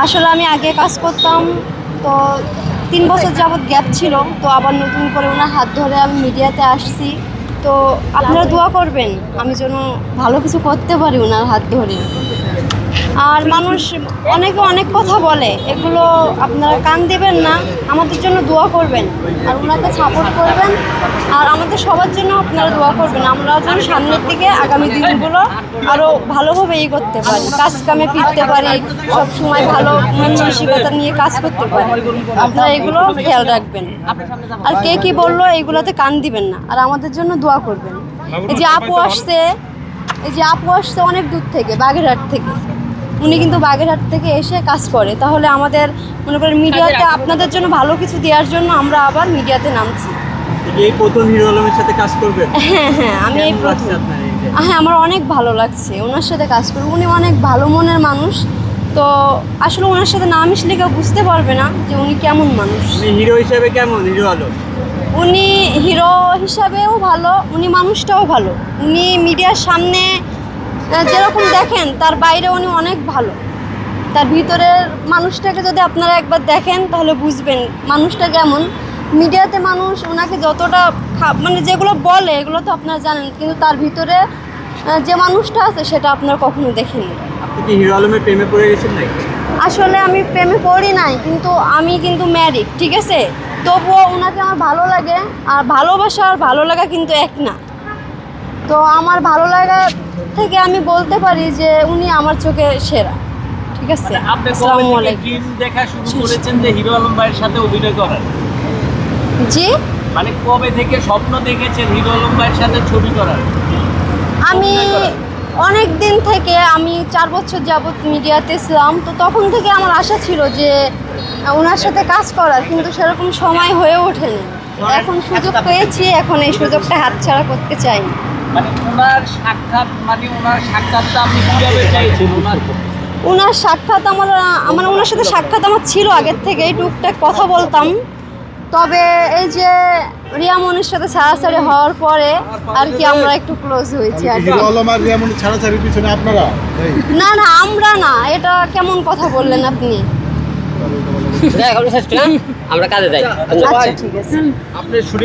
আসলে আমি আগে কাজ করতাম, তো 3 বছর যাবৎ গ্যাপ ছিল, তো আবার নতুন করে ওনার হাত ধরে আমি মিডিয়াতে আসছি। তো আপনারা দোয়া করবেন আমি যেন ভালো কিছু করতে পারি ওনার হাত ধরে। আর মানুষ অনেকে অনেক কথা বলে, এগুলো আপনারা কান দেবেন না, আমাদের জন্য দোয়া করবেন আর ওনাকে সাপোর্ট করবেন। আর আমাদের সবার জন্য আপনারা দোয়া করবেন, আমরা যেন সামনের দিকে আগামী দিনগুলো আরও ভালোভাবে করতে পারি, কাজ কামে ফিরতে পারি, সব সময় ভালো মানসিকতা নিয়ে কাজ করতে পারি। আপনারা এগুলো খেয়াল রাখবেন। আর কে কী বললো এইগুলোতে কান দিবেন না, আর আমাদের জন্য দোয়া করবেন। এই যে আপু আসছে অনেক দূর থেকে, বাগেরহাট থেকে। উনি কিন্তু বাগেরহাট থেকে এসে কাজ করে, তাহলে আমাদের মনে করেন মিডিয়াতে আপনাদের জন্য ভালো কিছু দেওয়ার জন্য আমরা আবার মিডিয়াতে নামছি। এই প্রথম হিরো আলমের সাথে কাজ করবেন? হ্যাঁ আমি এই প্রথম। হ্যাঁ, আমার অনেক ভালো লাগছে ওনার সাথে কাজ করে। উনি অনেক ভালো মনের মানুষ, তো আসলে ওনার সাথে না মিশলে কেউ বুঝতে পারবে না যে উনি কেমন মানুষ। হিরো হিসেবে কেমন হিরো আলম? উনি হিরো হিসাবেও ভালো, উনি মানুষটাও ভালো। উনি মিডিয়ার সামনে যেরকম দেখেন তার বাইরে উনি অনেক ভালো। তার ভিতরের মানুষটাকে যদি আপনারা একবার দেখেন তাহলে বুঝবেন মানুষটা কেমন। মিডিয়াতে মানুষ ওনাকে যতটা মানে যেগুলো বলে এগুলো তো আপনারা জানেন, কিন্তু তার ভিতরে যে মানুষটা আছে সেটা আপনারা কখনো দেখেননি। আপনি কি হিরো আলমের প্রেমে পড়ে গেছেন নাকি? আসলে আমি প্রেমে পড়ি নাই, কিন্তু আমি কিন্তু ম্যারিড, ঠিক আছে? তবুও ওনাকে আমার ভালো লাগে, আর ভালোবাসা আর ভালো লাগা কিন্তু এক না। তো আমার ভালো লাগা থেকে আমি বলতে পারি যে উনি আমার চোখে সেরা, ঠিক আছে? আপনি কবে থেকে ড্রিম দেখা শুরু করেছেন যে হিরো আলম ভাইয়ের সাথে অভিনয় করার? জি, মানে কবে থেকে স্বপ্ন দেখেছেন হিরো আলম ভাইয়ের সাথে ছবি করার? আমি অনেক দিন থেকে, আমি 4 বছর যাবৎ মিডিয়াতে ছিলাম, তো তখন থেকে আমার আশা ছিল যে ওনার সাথে কাজ করার, কিন্তু সেরকম সময় হয়ে ওঠেনি। এখন সুযোগ পেয়েছি, এখন এই সুযোগটা হাতছাড়া করতে চাই না। মানে ওনার সাক্ষাৎটা আপনি কীভাবে চাইছেন? ওনার সাক্ষাৎ ওনার সাথে সাক্ষাৎ আমার ছিল আগের থেকেই, টুকটাক কথা বলতাম। তবে এই যে রিয়া মনির সাথে ছাড়াছাড়ি হওয়ার পরে আর কি আমরা একটু ক্লোজ হয়েছি আর কি। হিরো আলম আর রিয়া মনির ছাড়াছাড়ির পিছনে আপনারা? না না, আমরা না, এটা কেমন কথা বললেন আপনি? আমরা কাজে যাই। আচ্ছা ঠিক আছে। আপনি শুটিং